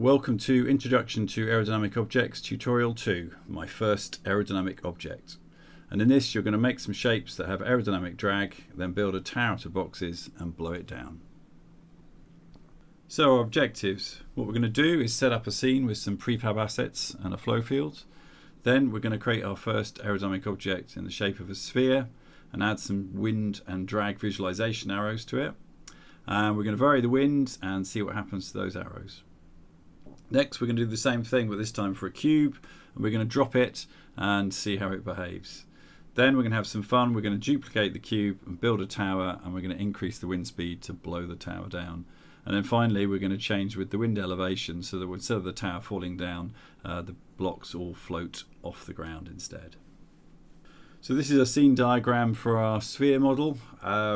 welcome to Introduction to Aerodynamic Objects Tutorial 2, my first aerodynamic object. And in this you're going to make some shapes that have aerodynamic drag, then build a tower out of boxes and blow it down. So our objectives, what we're going to do is set up a scene with some prefab assets and a flow field. Then we're going to create our first aerodynamic object in the shape of a sphere and add some wind and drag visualization arrows to it. And we're going to vary the wind and see what happens to those arrows. Next we're going to do the same thing, but this time for a cube, and we're going to drop it and see how it behaves. Then we're going to have some fun. We're going to duplicate the cube and build a tower, and we're going to increase the wind speed to blow the tower down. And then finally we're going to change with the wind elevation so that instead of the tower falling down, the blocks all float off the ground instead. So this is a scene diagram for our sphere model.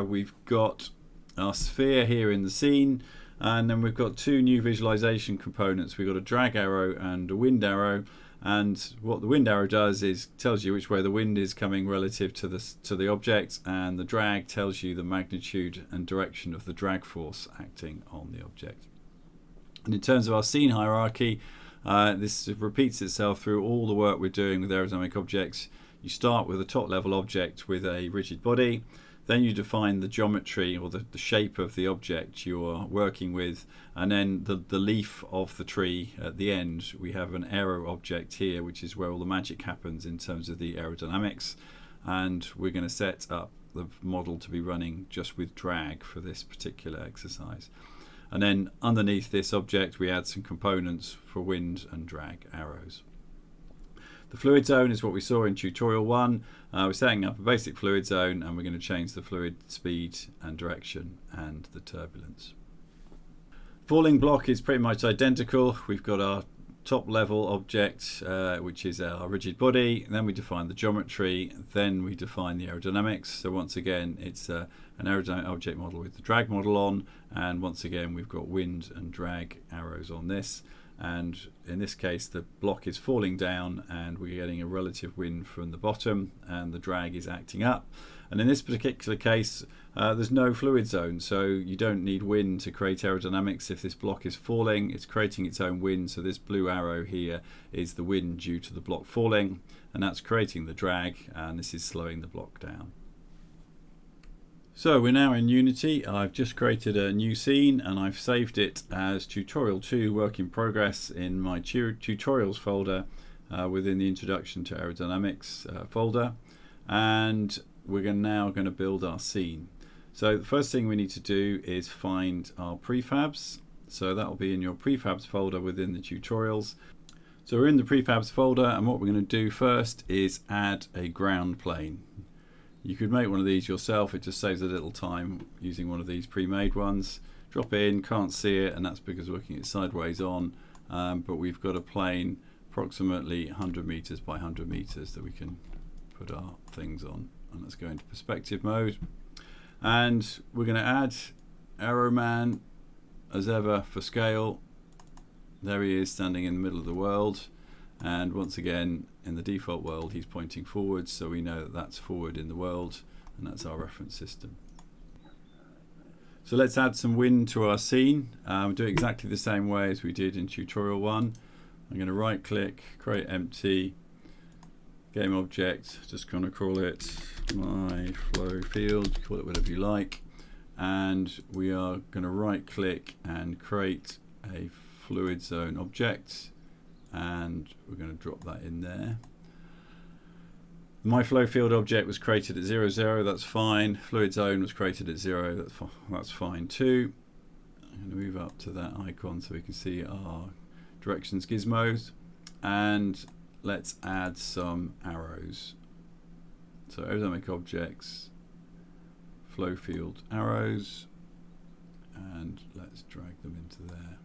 We've got our sphere here in the scene, and then we've got two new visualization components. We've got a drag arrow and a wind arrow, and what the wind arrow does is tells you which way the wind is coming relative to the object, and the drag tells you the magnitude and direction of the drag force acting on the object. And in terms of our scene hierarchy, this repeats itself through all the work we're doing with aerodynamic objects. You start with a top level object with a rigid body. Then you define the geometry or the shape of the object you're working with, and then the leaf of the tree at the end. We have an aero object here, which is where all the magic happens in terms of the aerodynamics, and we're going to set up the model to be running just with drag for this particular exercise. And then underneath this object we add some components for wind and drag arrows. The fluid zone is what we saw in tutorial 1. We're setting up a basic fluid zone, and we're going to change the fluid speed and direction and the turbulence. Falling block is pretty much identical. We've got our top level object, which is our rigid body. Then we define the geometry. Then we define the aerodynamics. So once again, it's an aerodynamic object model with the drag model on. And once again, we've got wind and drag arrows on this. And in this case the block is falling down and we're getting a relative wind from the bottom, and the drag is acting up. And in this particular case there's no fluid zone, so you don't need wind to create aerodynamics. If this block is falling, it's creating its own wind. So this blue arrow here is the wind due to the block falling, and that's creating the drag, and this is slowing the block down. So we're now in Unity. I've just created a new scene and I've saved it as tutorial 2 work in progress in my tutorials folder within the Introduction to Aerodynamics folder, and we're now going to build our scene. So the first thing we need to do is find our prefabs. So that will be in your prefabs folder within the tutorials. So we're in the prefabs folder, and what we're going to do first is add a ground plane. You could make one of these yourself, it just saves a little time using one of these pre-made ones. Drop it in, can't see it, and that's because we're looking at sideways on, but we've got a plane approximately 100 meters by 100 meters that we can put our things on. And let's go into perspective mode. And we're going to add Arrow Man as ever for scale. There he is standing in the middle of the world. And once again, in the default world, he's pointing forwards, so we know that that's forward in the world, and that's our reference system. So let's add some wind to our scene. We'll do it exactly the same way as we did in tutorial 1. I'm going to right click, create empty, game object, just going to call it my flow field, call it whatever you like, and we are going to right click and create a fluid zone object. And we're going to drop that in there. My flow field object was created at 0, 0, that's fine. Fluid zone was created at 0, that's fine too. I'm going to move up to that icon so we can see our directions gizmos. And let's add some arrows. So Aerodynamic Objects, flow field arrows, and let's drag them into there.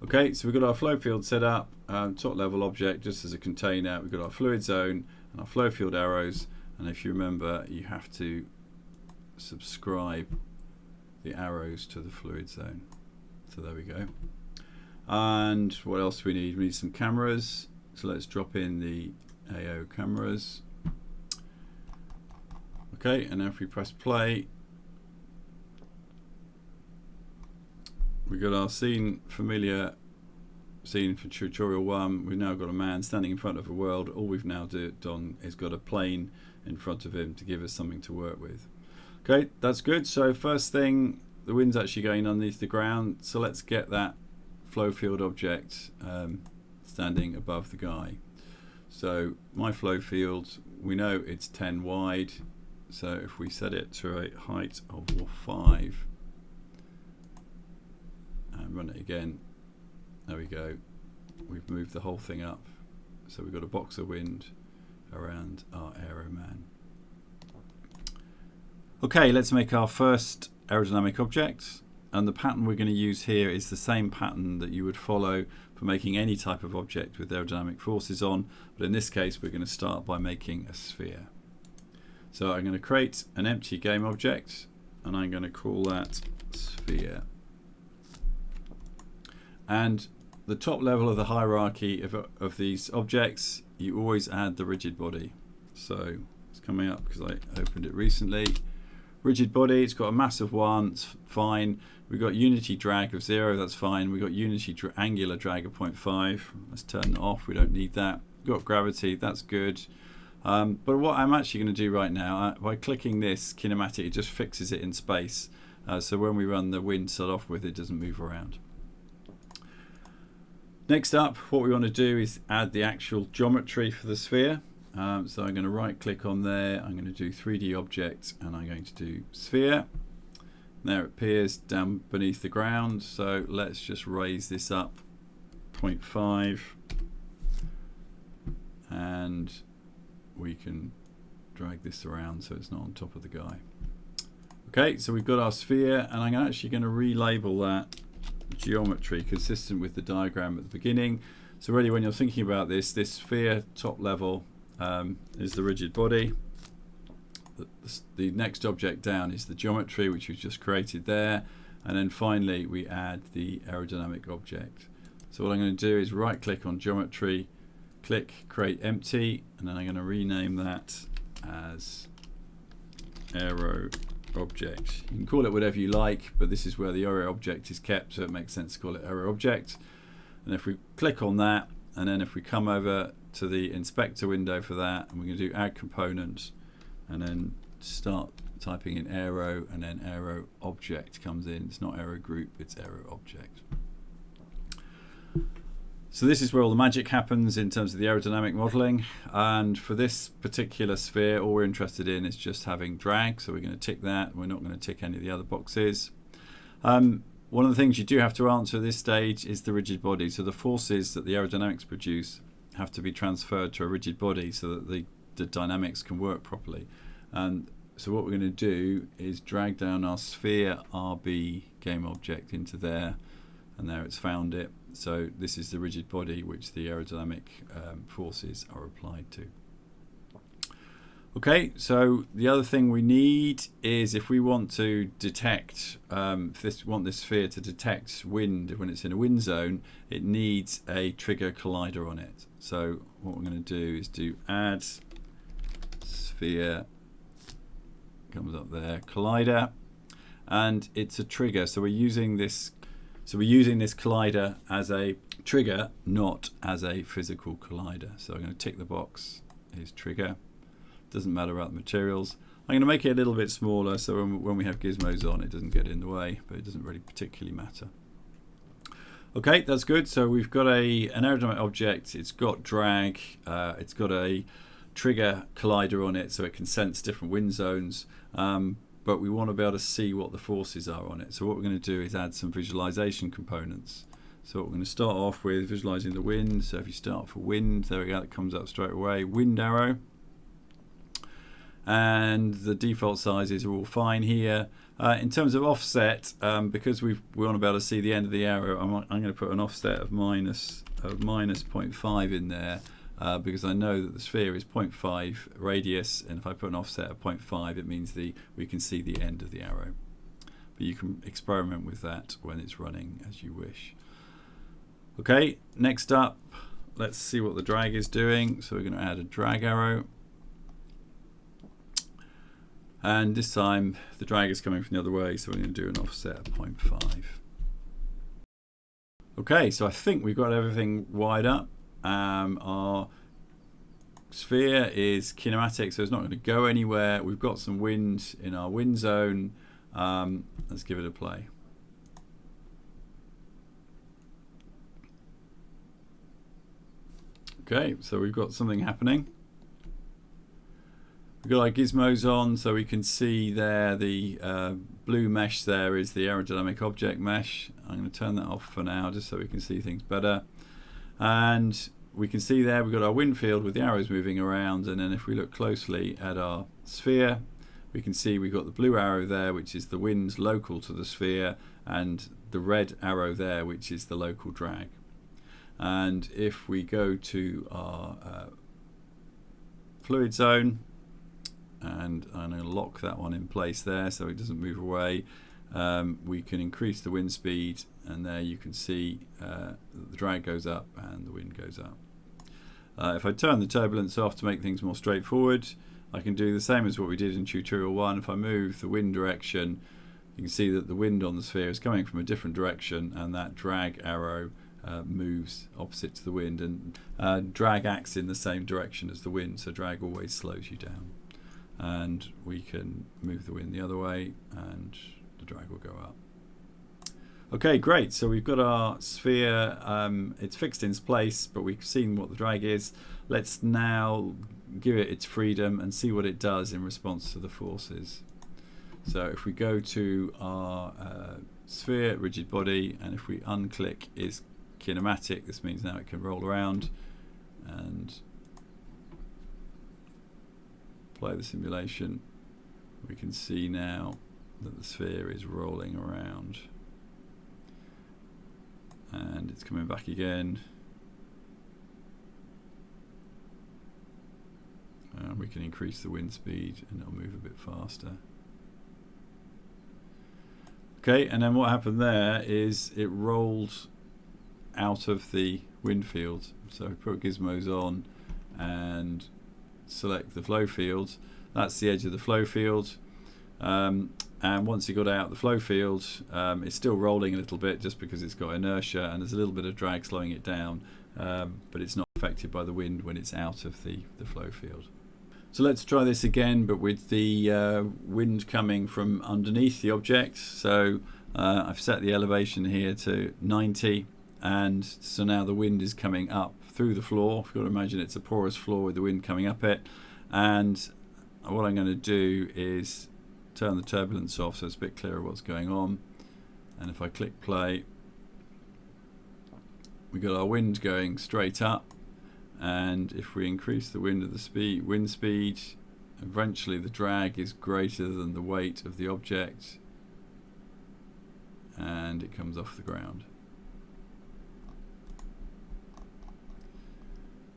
Okay, so we've got our flow field set up, top level object just as a container. We've got our fluid zone and our flow field arrows, and if you remember, you have to subscribe the arrows to the fluid zone. So there we go. And what else do we need? We need some cameras, so let's drop in the AO cameras. Okay, and now if we press play, we got our scene familiar seen for tutorial 1, we've now got a man standing in front of a world. All we've now done is got a plane in front of him to give us something to work with. Okay, that's good. So first thing, the wind's actually going underneath the ground, so let's get that flow field object standing above the guy. So my flow field, we know it's 10 wide, so if we set it to a height of 5 and run it again, there we go, we've moved the whole thing up, so we've got a box of wind around our aero man. Okay, let's make our first aerodynamic object, and the pattern we're going to use here is the same pattern that you would follow for making any type of object with aerodynamic forces on, but in this case we're going to start by making a sphere. So I'm going to create an empty game object and I'm going to call that sphere. And the top level of the hierarchy of these objects, you always add the rigid body. So it's coming up because I opened it recently. Rigid body, it's got a mass of 1, it's fine. We've got unity drag of 0, that's fine. We've got unity angular drag of 0.5. Let's turn that off, we don't need that. We've got gravity, that's good. But what I'm actually going to do right now, by clicking this kinematic, it just fixes it in space. So when we run the wind start off with, it doesn't move around. Next up, what we want to do is add the actual geometry for the sphere. So I'm going to right click on there, I'm going to do 3D object, and I'm going to do sphere. There it appears down beneath the ground, so let's just raise this up 0.5 and we can drag this around so it's not on top of the guy. Okay, so we've got our sphere, and I'm actually going to relabel that geometry consistent with the diagram at the beginning. So really, when you're thinking about this sphere top level is the rigid body. The next object down is the geometry, which we've just created there, and then finally we add the aerodynamic object. So what I'm going to do is right click on geometry, click create empty, and then I'm going to rename that as aero object. You can call it whatever you like, but this is where the aero object is kept, so it makes sense to call it aero object. And if we click on that, and then if we come over to the inspector window for that, and we're going to do add component, and then start typing in aero, and then aero object comes in. It's not aero group, it's aero object. So this is where all the magic happens in terms of the aerodynamic modeling, and for this particular sphere all we're interested in is just having drag, so we're going to tick that. We're not going to tick any of the other boxes. One of the things you do have to answer at this stage is the rigid body. So the forces that the aerodynamics produce have to be transferred to a rigid body so that the dynamics can work properly. And so what we're going to do is drag down our sphere RB game object into there, and there it's found it. So this is the rigid body which the aerodynamic forces are applied to. Okay, so the other thing we need is if we want to detect, want this sphere to detect wind when it's in a wind zone, it needs a trigger collider on it. So what we're going to do is do add sphere, comes up there, collider, and it's a trigger. So we're using this collider as a trigger, not as a physical collider. So I'm going to tick the box, is trigger. Doesn't matter about the materials. I'm going to make it a little bit smaller so when we have gizmos on it doesn't get in the way, but it doesn't really particularly matter. Okay, that's good. So we've got an aerodynamic object, it's got drag, it's got a trigger collider on it so it can sense different wind zones, but we want to be able to see what the forces are on it. So what we're going to do is add some visualization components. So what we're going to start off with visualizing the wind. So if you start for wind, there we go, it comes up straight away, wind arrow. And the default sizes are all fine here. In terms of offset, because we want to be able to see the end of the arrow, I'm going to put an offset of minus 0.5 in there, because I know that the sphere is 0.5 radius, and if I put an offset of 0.5, it means we can see the end of the arrow. But you can experiment with that when it's running as you wish. Okay, next up, let's see what the drag is doing. So we're going to add a drag arrow. And this time the drag is coming from the other way, so we're going to do an offset of 0.5. Okay, so I think we've got everything wired up. Our sphere is kinematic, so it's not going to go anywhere. We've got some wind in our wind zone. Let's give it a play. Okay, so we've got something happening. We've got our gizmos on, so we can see there the blue mesh there is the aerodynamic object mesh. I'm going to turn that off for now just so we can see things better. And we can see there we've got our wind field with the arrows moving around, and then if we look closely at our sphere, we can see we've got the blue arrow there, which is the wind local to the sphere, and the red arrow there, which is the local drag. And if we go to our fluid zone, and I'm going to lock that one in place there so it doesn't move away, we can increase the wind speed, and there you can see the drag goes up and the wind goes up. If I turn the turbulence off to make things more straightforward, I can do the same as what we did in tutorial 1. If I move the wind direction, you can see that the wind on the sphere is coming from a different direction, and that drag arrow moves opposite to the wind, and drag acts in the same direction as the wind, so drag always slows you down. And we can move the wind the other way and the drag will go up. Okay, great, so we've got our sphere, it's fixed in its place, but we've seen what the drag is. Let's now give it its freedom and see what it does in response to the forces. So if we go to our sphere, rigid body, and if we unclick is kinematic, this means now it can roll around, and play the simulation. We can see now that the sphere is rolling around, and it's coming back again, and we can increase the wind speed and it'll move a bit faster. Okay, and then what happened there is it rolled out of the wind field. So put gizmos on and select the flow field. That's the edge of the flow field, and once you got out the flow field, it's still rolling a little bit just because it's got inertia and there's a little bit of drag slowing it down, but it's not affected by the wind when it's out of the flow field. So let's try this again, but with the wind coming from underneath the object. So I've set the elevation here to 90, and so now the wind is coming up through the floor. You've got to imagine it's a porous floor with the wind coming up it, and what I'm going to do is turn the turbulence off so it's a bit clearer what's going on. And if I click play, we got our wind going straight up, and if we increase the wind speed, eventually the drag is greater than the weight of the object and it comes off the ground.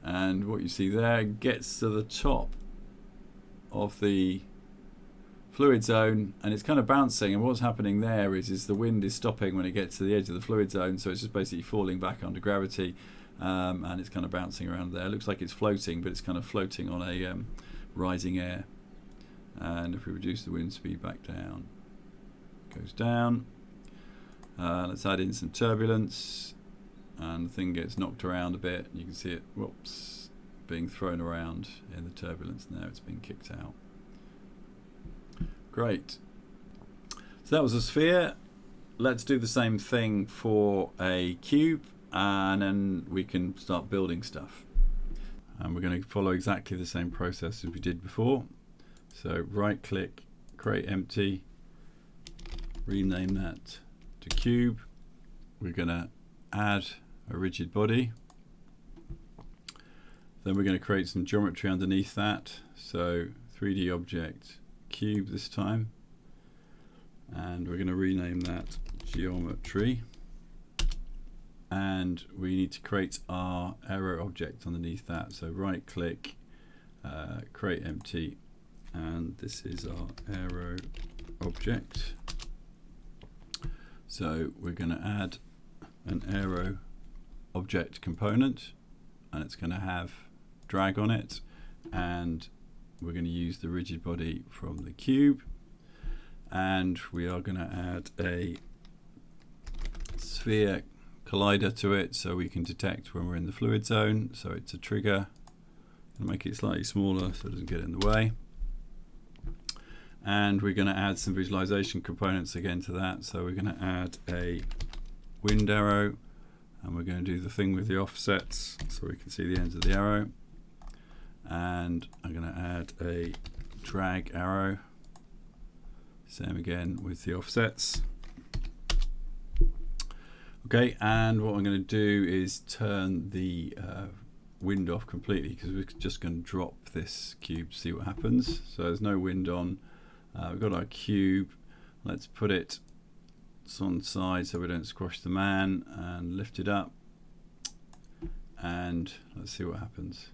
And what you see there gets to the top of the fluid zone, and it's kind of bouncing, and what's happening there is the wind is stopping when it gets to the edge of the fluid zone, so it's just basically falling back under gravity, and it's kind of bouncing around there. It looks like it's floating, but it's kind of floating on a rising air. And if we reduce the wind speed back down, it goes down. Let's add in some turbulence, and the thing gets knocked around a bit. You can see it, whoops, being thrown around in the turbulence. Now it's being kicked out. Great. So that was a sphere. Let's do the same thing for a cube, and then we can start building stuff. And we're going to follow exactly the same process as we did before. So right click, create empty, rename that to cube. We're going to add a rigid body. Then we're going to create some geometry underneath that. So 3D object, cube this time. And we're going to rename that geometry. And we need to create our aero object underneath that. So right click, create empty, and this is our aero object. So we're going to add an aero object component, and it's going to have drag on it, and we're going to use the rigid body from the cube, and we are going to add a sphere collider to it so we can detect when we're in the fluid zone. So it's a trigger. I'll make it slightly smaller so it doesn't get in the way. And we're going to add some visualization components again to that. So we're going to add a wind arrow, and we're going to do the thing with the offsets so we can see the ends of the arrow. And I'm going to add a drag arrow, same again with the offsets. Okay, and what I'm going to do is turn the wind off completely, because we're just going to drop this cube to see what happens. So there's no wind on. We've got our cube. Let's put it on the side so we don't squash the man, and lift it up, and let's see what happens.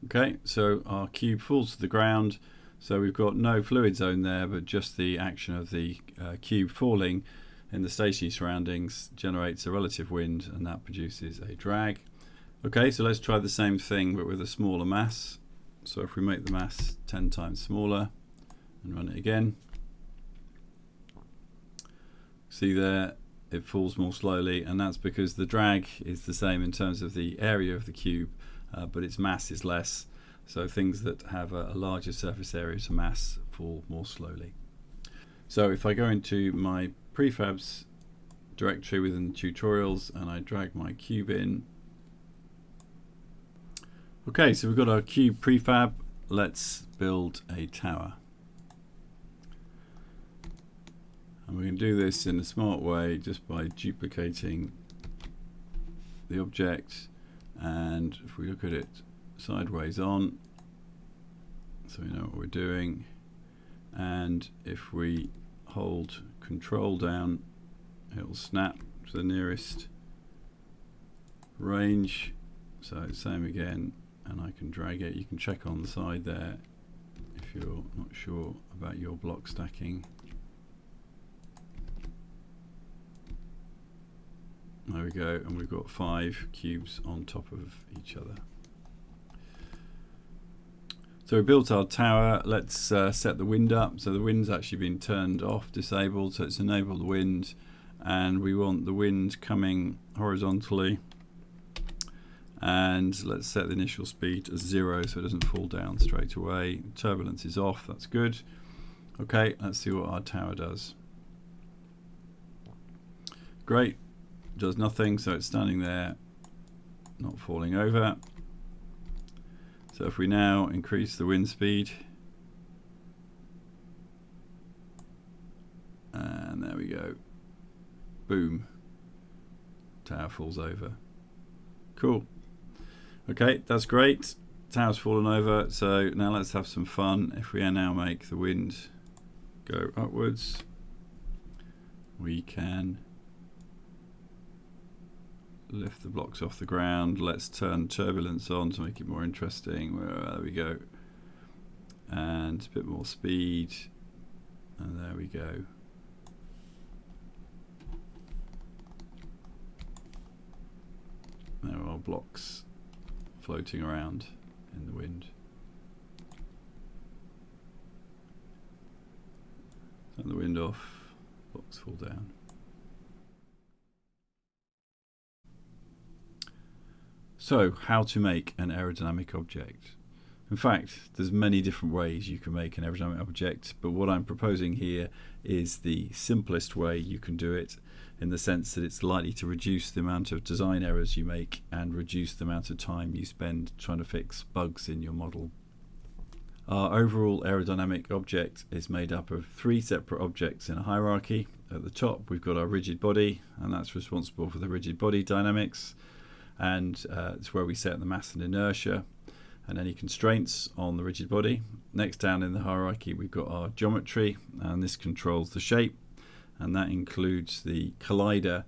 Okay, so our cube falls to the ground, so we've got no fluid zone there, but just the action of the cube falling in the stationary surroundings generates a relative wind, and that produces a drag. Okay, so let's try the same thing but with a smaller mass. So if we make the mass 10 times smaller and run it again, see there it falls more slowly, and that's because the drag is the same in terms of the area of the cube, but its mass is less. So things that have a larger surface area to mass fall more slowly. So if I go into my prefabs directory within the tutorials and I drag my cube in. Okay, so we've got our cube prefab. Let's build a tower. And we can do this in a smart way just by duplicating the object, and if we look at it sideways on, so we know what we're doing, and if we hold Control down, it will snap to the nearest range. So it's same again, and I can drag it. You can check on the side there if you're not sure about your block stacking. There we go, and we've got 5 cubes on top of each other. So we built our tower. Let's set the wind up. So the wind's actually been turned off, disabled, so it's enabled the wind, and we want the wind coming horizontally. And let's set the initial speed as 0 so it doesn't fall down straight away. Turbulence is off, that's good. Okay, let's see what our tower does. Great, does nothing, so it's standing there, not falling over. So if we now increase the wind speed, and there we go, boom, tower falls over. Cool. Okay, that's great. Tower's fallen over, so now let's have some fun. If we now make the wind go upwards, we can lift the blocks off the ground. Let's turn turbulence on to make it more interesting. There we go. And a bit more speed. And there we go. There are blocks floating around in the wind. Turn the wind off, blocks fall down. So, how to make an aerodynamic object? In fact, there's many different ways you can make an aerodynamic object, but what I'm proposing here is the simplest way you can do it, in the sense that it's likely to reduce the amount of design errors you make and reduce the amount of time you spend trying to fix bugs in your model. Our overall aerodynamic object is made up of 3 separate objects in a hierarchy. At the top we've got our rigid body, and that's responsible for the rigid body dynamics, and it's where we set the mass and inertia and any constraints on the rigid body. Next down in the hierarchy we've got our geometry, and this controls the shape, and that includes the collider,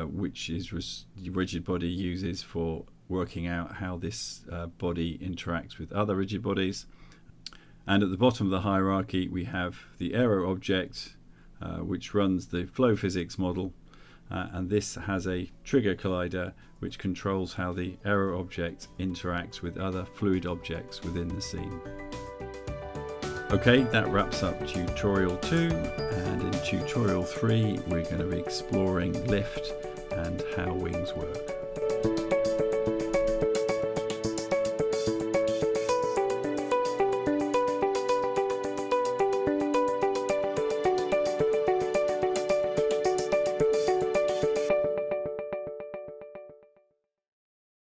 which is the rigid body uses for working out how this body interacts with other rigid bodies. And at the bottom of the hierarchy we have the aero object, which runs the flow physics model, and this has a trigger collider which controls how the aero object interacts with other fluid objects within the scene. Okay, that wraps up tutorial 2, and in tutorial 3 we're going to be exploring lift and how wings work.